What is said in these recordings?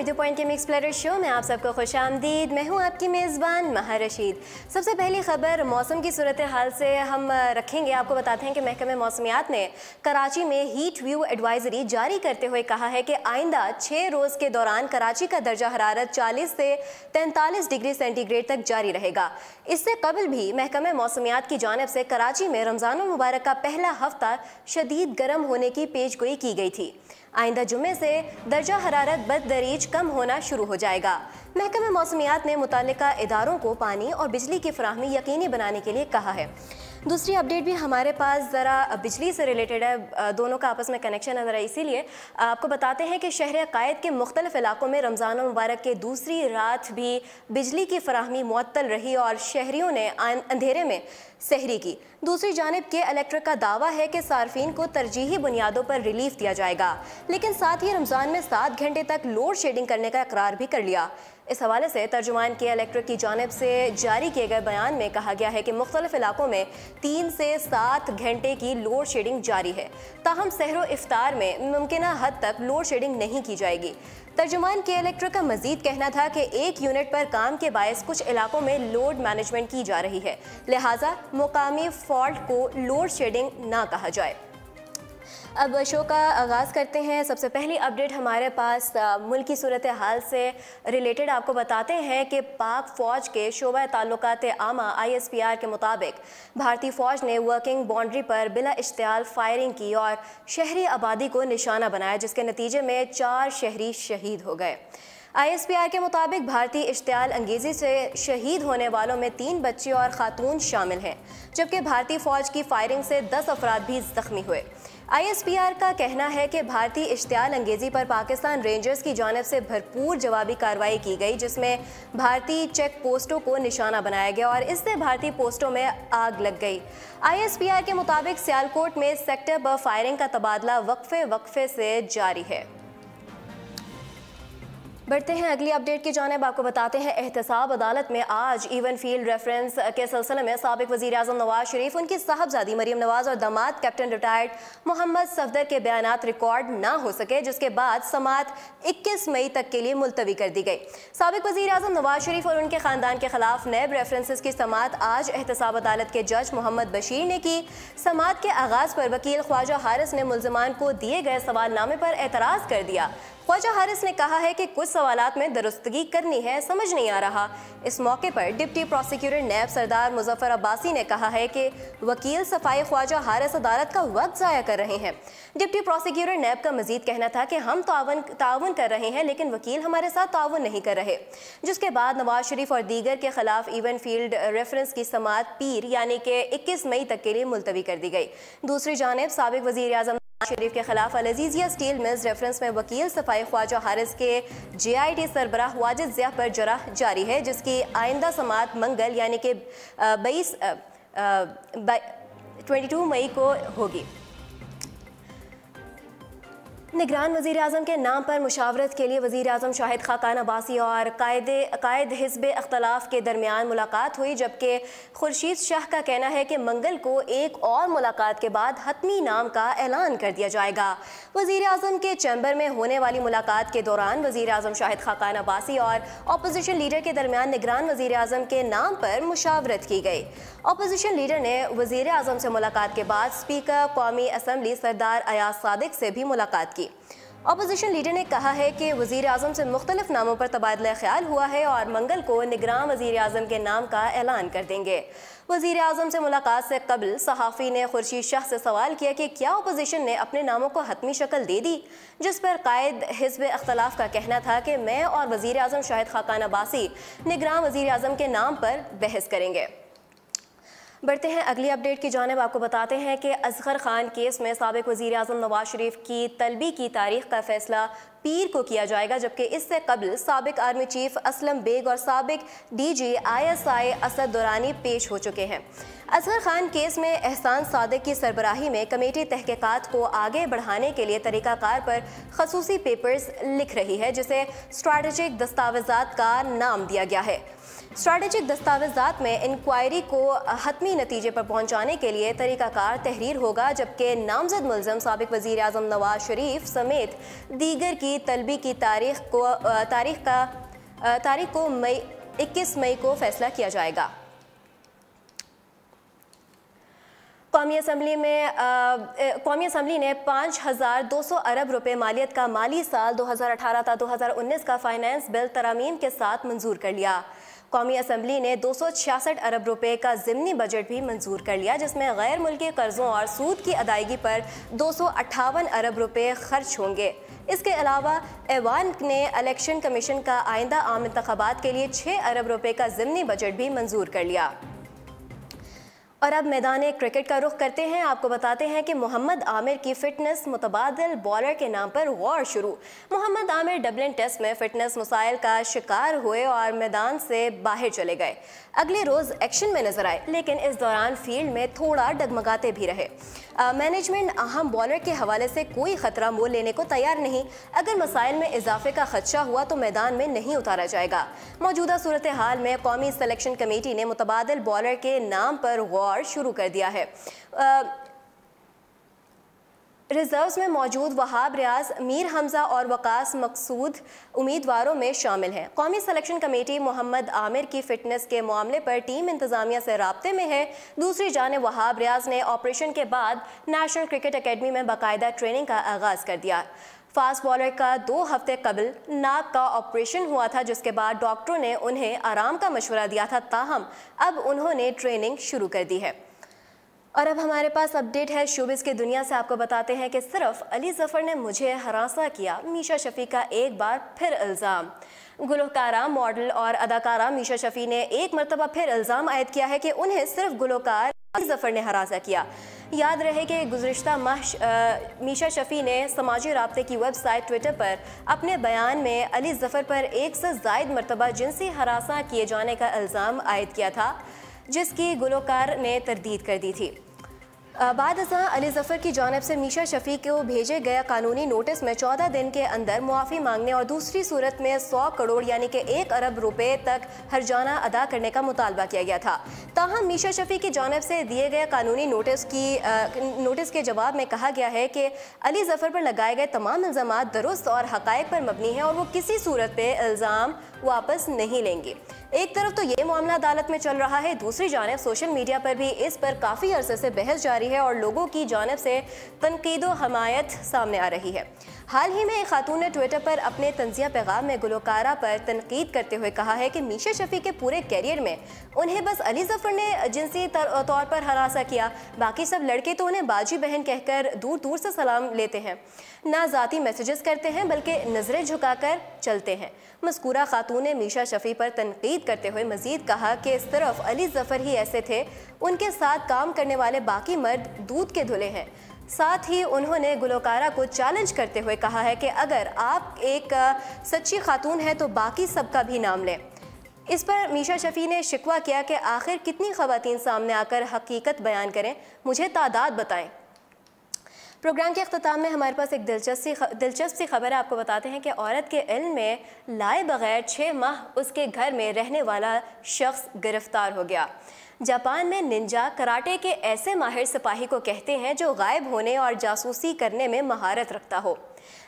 Urdu point के mix platter show में आप सबको खुश आमदीद। मैं हूँ आपकी मेज़बान महा रशीद। सबसे पहली खबर मौसम की सूरत हाल से हम रखेंगे। आपको बताते हैं कि महकमे मौसमियात ने कराची में हीट व्यू एडवाइजरी जारी करते हुए कहा है कि आइंदा 6 रोज़ के दौरान कराची का दर्जा हरारत 40 से 43 डिग्री सेंटीग्रेड तक जारी रहेगा। इससे कबल भी महकमे मौसमियात की जानिब से कराची में रमज़ानुल मुबारक का पहला हफ्ता शदीद गर्म होने की पेशगोई की गई थी। आइंदा जुम्मे से दर्जा हरारत बददरीज कम होना शुरू हो जाएगा। महकमे मौसमियात ने मुताल्लिका इदारों को पानी और बिजली की फराहमी यकीनी बनाने के लिए कहा है। दूसरी अपडेट भी हमारे पास ज़रा बिजली से रिलेटेड है, दोनों का आपस में कनेक्शन है ज़रा, इसीलिए आपको बताते हैं कि शहर कायद के मुख्तलिफ इलाकों में रमज़ान मुबारक के दूसरी रात भी बिजली की फराहमी मुअत्तल रही और शहरियों ने अंधेरे में सहरी की। दूसरी जानिब के इलेक्ट्रिक का दावा है कि सार्फिन को तरजीही बुनियादों पर रिलीफ दिया जाएगा, लेकिन साथ ही रमज़ान में 7 घंटे तक लोड शेडिंग करने का इकरार भी कर लिया। इस हवाले से तर्जुमान के इलेक्ट्रिक की जानिब से जारी किए गए बयान में कहा गया है कि मुख्तलिफ इलाकों में 3 से 7 घंटे की लोड शेडिंग जारी है, ताहम सहरो इफ्तार में मुमकिन हद तक लोड शेडिंग नहीं की जाएगी। तर्जुमान के इलेक्ट्रिक का मजीद कहना था कि एक यूनिट पर काम के बायस कुछ इलाकों में लोड मैनेजमेंट की जा रही है, लिहाजा मुकामी फॉल्ट को लोड शेडिंग ना कहा जाए। अब शो का आगाज़ करते हैं। सबसे पहली अपडेट हमारे पास मुल्क की सूरत हाल से रिलेटेड आपको बताते हैं कि पाक फ़ौज के शोबा ताल्लुकात आमा ISPR के मुताबिक भारतीय फ़ौज ने वर्किंग बाउंड्री पर बिला इश्तियाल फायरिंग की और शहरी आबादी को निशाना बनाया, जिसके नतीजे में 4 शहरी शहीद हो गए। ISPR के मुताबिक भारतीय इश्तियाल अंगेज़ी से शहीद होने वालों में 3 बच्चे और खातून शामिल हैं, जबकि भारतीय फ़ौज की फायरिंग से 10 अफराद भी ज़ख्मी हुए। ISPR का कहना है कि भारतीय इश्तियाल अंगेज़ी पर पाकिस्तान रेंजर्स की जानिब से भरपूर जवाबी कार्रवाई की गई, जिसमें भारतीय चेक पोस्टों को निशाना बनाया गया और इससे भारतीय पोस्टों में आग लग गई। ISPR के मुताबिक सियालकोट में सेक्टर पर फायरिंग का तबादला वक्फे से जारी है। बढ़ते हैं अगली अपडेट की जानिब। आपको बताते हैं एहतसाब अदालत में आज इवन फील्ड रेफरेंस के सिलसिले में साबिक वज़ीर आज़म नवाज शरीफ, उनकी साहबजादी मरीम नवाज और दामाद कैप्टन रिटायर्ड मोहम्मद सफदर के बयानात रिकॉर्ड ना हो सके, जिसके बाद समाअत 21 मई तक के लिए मुलतवी कर दी गई। साबिक वज़ीर आज़म नवाज शरीफ और उनके ख़ानदान के खिलाफ नैब रेफरेंसेस की समाअत आज एहतसाब अदालत के जज मोहम्मद बशीर ने की। समाअत के आगाज़ पर वकील ख्वाजा हारिस ने मुल्ज़िमान को दिए गए सवालनामे पर एतराज़ कर दिया। ख्वाजा हारिस ने कहा है कि कुछ सवालात में दुरुस्तगी करनी है, समझ नहीं आ रहा। इस मौके पर डिप्टी प्रोसिक्यूटर नैब सरदार मुजफ्फर अब्बासी ने कहा है कि वकील सफाई ख्वाजा हारिस अदालत का वक्त ज़ाया कर रहे हैं। डिप्टी प्रोसिक्यूटर नैब का मजीद कहना था कि हम ताउन कर रहे हैं, लेकिन वकील हमारे साथ ताउन नहीं कर रहे। जिसके बाद नवाज शरीफ और दीगर के खिलाफ इवन फील्ड रेफरेंस की समाअत पीर यानी कि 21 मई तक के लिए मुलतवी कर दी गई। दूसरी जानिब साबिक वज़ीर आज़म शरीफ के खिलाफ अल-अज़ीज़िया स्टील मिल्स रेफरेंस में वकील सफाई ख्वाजा हारिस के JIT सरबराह वाजिद ज़िया पर जरह जारी है, जिसकी आइंदा समाअत मंगल यानी कि 22 मई को होगी। निगरान वज़ीर आज़म के नाम पर मुशावरत के लिए वज़ीर आज़म शाहिद खाकान अब्बासी और कायद हिज़्ब इख्तलाफ के दरमियान मुलाकात हुई, जबकि खुर्शीद शाह का कहना है कि मंगल को एक और मुलाकात के बाद हतमी नाम का ऐलान कर दिया जाएगा। वज़ीर आज़म के चैम्बर में होने वाली मुलाकात के दौरान वज़ीर आज़म शाहिद खाकान अब्बासी और अपोजिशन लीडर के दरमियान निगरान वज़ीर आज़म के नाम पर मुशावरत की गई। अपोजिशन लीडर ने वज़ीर आज़म से मुलाकात के बाद स्पीकर कौमी असम्बली सरदार अयाज सादिक से भी मुलाकात की। अपोजिशन लीडर ने कहा है कि वज़ीर आज़म से मुख्तलिफ नामों पर तबादला ख्याल हुआ है और मंगल को निगरान वज़ीर आज़म के नाम का ऐलान कर देंगे। वज़ीर आज़म से मुलाकात से कबल सहाफ़ी ने खुर्शीद शाह से सवाल किया कि क्या अपोजिशन ने अपने नामों को हतमी शक्ल दे दी, जिस पर कायद हिज़्ब इख्तलाफ का कहना था कि मैं और वज़ीर आज़म शाहिद खाकान अब्बासी निगरान वज़ीर आज़म के नाम पर बहस करेंगे। बढ़ते हैं अगली अपडेट की जानिब। आपको बताते हैं कि असगर खान केस में साबिक वज़ीर आज़म नवाज शरीफ की तलबी की तारीख का फैसला पीर को किया जाएगा, जबकि इससे कबल साबिक आर्मी चीफ असलम बेग और साबिक DG ISI असद दुरानी पेश हो चुके हैं। असगर खान केस में एहसान सादिक की सरबराही में कमेटी तहकीकात को आगे बढ़ाने के लिए तरीक़ाकार पर खसूसी पेपर्स लिख रही है, जिसे स्ट्रैटेजिक दस्तावेज़ात का नाम दिया गया है। स्ट्रैटेजिक दस्तावेजात में इंक्वायरी को हतमी नतीजे पर पहुंचाने के लिए तरीकाकार तहरीर होगा, जबकि नामजद मुल्ज़म साबिक वज़ीर आज़म नवाज शरीफ समेत दीगर की तलबी की तारीख को 21 मई को फैसला किया जाएगा। कौमी असम्बली ने 5,200 अरब रुपए मालियत का माली साल 2018 था 2019 का फाइनेंस बिल तरमीम के साथ मंजूर कर लिया। कौमी असम्बली ने 266 अरब रुपए का ज़िमनी बजट भी मंजूर कर लिया, जिसमें गैर मुल्की कर्ज़ों और सूद की अदायगी पर 258 अरब रुपए खर्च होंगे। इसके अलावा ऐवान ने इलेक्शन कमीशन का आइंदा आम इंतखाबात के लिए 6 अरब रुपए का ज़िमनी बजट भी मंजूर कर लिया। और अब मैदान क्रिकेट का रुख करते हैं। आपको बताते हैं कि मोहम्मद आमिर की फिटनेस मुतबादिल बॉलर के नाम पर गौर शुरू। मोहम्मद आमिर डबलिन टेस्ट में फिटनेस मसाइल का शिकार हुए और मैदान से बाहर चले गए। अगले रोज़ एक्शन में नजर आए, लेकिन इस दौरान फील्ड में थोड़ा डगमगाते भी रहे। मैनेजमेंट अहम बॉलर के हवाले से कोई ख़तरा मोल लेने को तैयार नहीं। अगर मसाइल में इजाफे का खदशा हुआ तो मैदान में नहीं उतारा जाएगा। मौजूदा सूरत हाल में कौमी सिलेक्शन कमेटी ने मुतबादिल बॉलर के नाम पर गौर शुरू कर दिया है। रिजर्व्स में मौजूद वहाब रियाज, मीर हमजा और वकास मकसूद उम्मीदवारों में शामिल हैं। कौमी सिलेक्शन कमेटी मोहम्मद आमिर की फिटनेस के मामले पर टीम इंतजामिया से राब्ते में है। दूसरी जानिब वहाब रियाज ने ऑपरेशन के बाद नेशनल क्रिकेट अकेडमी में बाकायदा ट्रेनिंग का आगाज़ कर दिया। फास्ट बॉलर का 2 हफ्ते कबल नाक का ऑपरेशन हुआ था, जिसके बाद डॉक्टरों ने उन्हें आराम का मशवरा दिया था, ताहम अब उन्होंने ट्रेनिंग शुरू कर दी है। और अब हमारे पास अपडेट है शोबिस की दुनिया से। आपको बताते हैं कि सिर्फ अली ज़फ़र ने मुझे हरासा किया, मीशा शफ़ी का एक बार फिर इल्ज़ाम। गुलकारा, मॉडल और अदाकारा मीशा शफ़ी ने एक मरतबा फिर इल्ज़ाम आयद किया है कि उन्हें सिर्फ गुलकार अली ज़फ़र ने हरासा किया। याद रहे कि गुज़िश्ता माह मीशा शफ़ी ने समाजी राब्ते की वेबसाइट ट्विटर पर अपने बयान में अली ज़फ़र पर 1 से ज़ायद मरतबा जिनसी हरासा किए जाने का इल्ज़ाम आयद किया था, जिसकी गुलकार ने तरदीद कर दी थी। बाद अली ज़फ़र की जानिब से मीशा शफ़ी को भेजे गए कानूनी नोटिस में 14 दिन के अंदर मुआफ़ी मांगने और दूसरी सूरत में 100 करोड़ यानी कि 1 अरब रुपए तक हर्जाना अदा करने का मुतालबा किया गया था। ताहम मीशा शफ़ी की जानिब से दिए गए कानूनी नोटिस के जवाब में कहा गया है कि अली ज़फ़र पर लगाए गए तमाम इल्ज़ाम दुरुस्त और हक़ाइक़ पर मबनी है और वो किसी सूरत पे इल्ज़ाम वापस नहीं लेंगे। एक तरफ तो ये मामला अदालत में चल रहा है, दूसरी जानिब सोशल मीडिया पर भी इस पर काफ़ी अरसे से बहस जारी है और लोगों की जानिब से तनकीद व हमायत सामने आ रही है। हाल ही में एक खातून ने ट्विटर पर अपने तंज़िया पैगाम में गुलकारा पर तनकीद करते हुए कहा है कि मीशा शफ़ी के पूरे कैरियर में उन्हें बस अली ज़फ़र ने जिनसी तौर पर हरासा किया, बाकी सब लड़के तो उन्हें बाजी बहन कहकर दूर दूर से सलाम लेते हैं, ना ज़ाती मैसेजेस करते हैं बल्कि नज़रें झुकाकर चलते हैं। मज़कूरा खातून ने मीशा शफ़ी पर तनकीद करते हुए मज़ीद कहा कि सिर्फ अली ज़फ़र ही ऐसे थे, उनके साथ काम करने वाले बाकी मर्द दूध के धुले हैं। साथ ही उन्होंने गुलकारा को चैलेंज करते हुए कहा है कि अगर आप एक सच्ची खातून हैं तो बाकी सबका भी नाम लें। इस पर मीशा शफ़ी ने शिकवा किया कि आखिर कितनी ख़वातीन सामने आकर हकीकत बयान करें, मुझे तादाद बताएं। प्रोग्राम के अख्ताम में हमारे पास एक दिलचस्प सी खबर है। आपको बताते हैं कि औरत के इल्म में लाए बगैर 6 माह उसके घर में रहने वाला शख्स गिरफ्तार हो गया। जापान में निंजा कराटे के ऐसे माहिर सिपाही को कहते हैं जो गायब होने और जासूसी करने में महारत रखता हो।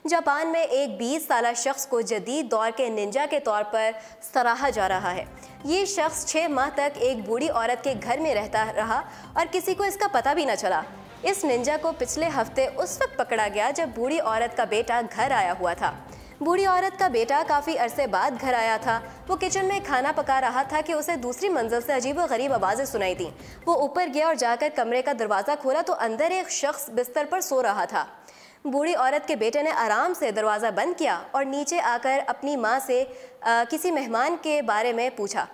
जापान में एक 20 साला शख्स को जदीद दौर के निंजा के तौर पर सराहा जा रहा है। ये शख्स 6 माह तक एक बूढ़ी औरत के घर में रहता रहा और किसी को इसका पता भी न चला। इस निंजा को पिछले हफ्ते उस वक्त पकड़ा गया जब बूढ़ी औरत का बेटा घर आया हुआ था। बूढ़ी औरत का बेटा काफ़ी अरसे बाद घर आया था। वो किचन में खाना पका रहा था कि उसे दूसरी मंजिल से अजीब व गरीब आवाज़ें सुनाई दी। वो ऊपर गया और जाकर कमरे का दरवाज़ा खोला तो अंदर एक शख्स बिस्तर पर सो रहा था। बूढ़ी औरत के बेटे ने आराम से दरवाज़ा बंद किया और नीचे आकर अपनी माँ से किसी मेहमान के बारे में पूछा।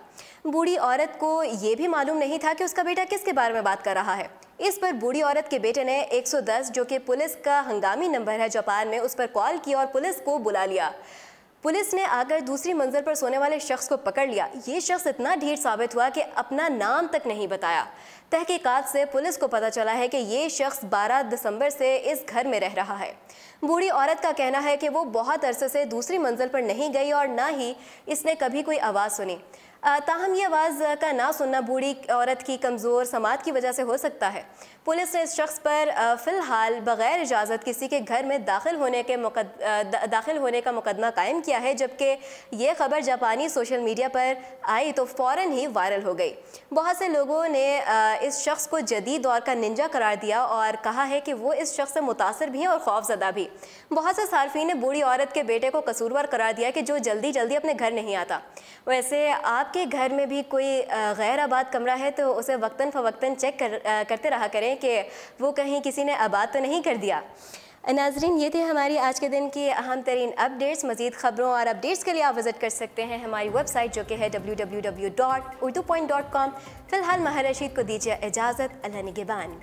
बूढ़ी औरत को ये भी मालूम नहीं था कि उसका बेटा किसके बारे में बात कर रहा है। इस पर बूढ़ी औरत के बेटे ने 110 जो कि पुलिस का हंगामी नंबर है जापान में, उस पर कॉल किया और पुलिस को बुला लिया। पुलिस ने आकर दूसरी मंजिल पर सोने वाले शख्स को पकड़ लिया। ये शख्स इतना ढीठ साबित हुआ कि अपना नाम तक नहीं बताया। तहकीकात से पुलिस को पता चला है कि ये शख्स 12 दिसंबर से इस घर में रह रहा है। बूढ़ी औरत का कहना है कि वो बहुत अरसे से दूसरी मंजिल पर नहीं गई और ना ही इसने कभी कोई आवाज़ सुनी। ताहम ये आवाज़ का ना सुनना बूढ़ी औरत की कमज़ोर समात की वजह से हो सकता है। पुलिस ने इस शख्स पर फ़िलहाल बग़ैर इजाज़त किसी के घर में दाखिल होने का मुकदमा कायम किया है, जबकि ये खबर जापानी सोशल मीडिया पर आई तो फ़ौरन ही वायरल हो गई। बहुत से लोगों ने इस शख्स को जदीद दौर का निंजा करार दिया और कहा है कि वो इस शख्स से मुतासर भी हैं और खौफज़दा भी। बहुत से सार्फिन ने बूढ़ी औरत के बेटे को कसूरवार करार दिया कि जो जल्दी जल्दी अपने घर नहीं आता। वैसे आपके घर में भी कोई गैर आबाद कमरा है तो उसे वक्तन फ़वक्तन चेक करते रहा करें कि वो कहीं किसी ने आबाद तो नहीं कर दिया। नाजरीन, ये थे हमारी आज के दिन की अहम तरीन अपडेट्स। मज़ीद ख़बरों और अपडेट्स के लिए आप विज़िट कर सकते हैं हमारी वेबसाइट जो कि है www.urdupoint.com। फ़िलहाल महर रशीद को दीजिए इजाज़त। अल्लाह निगहबान।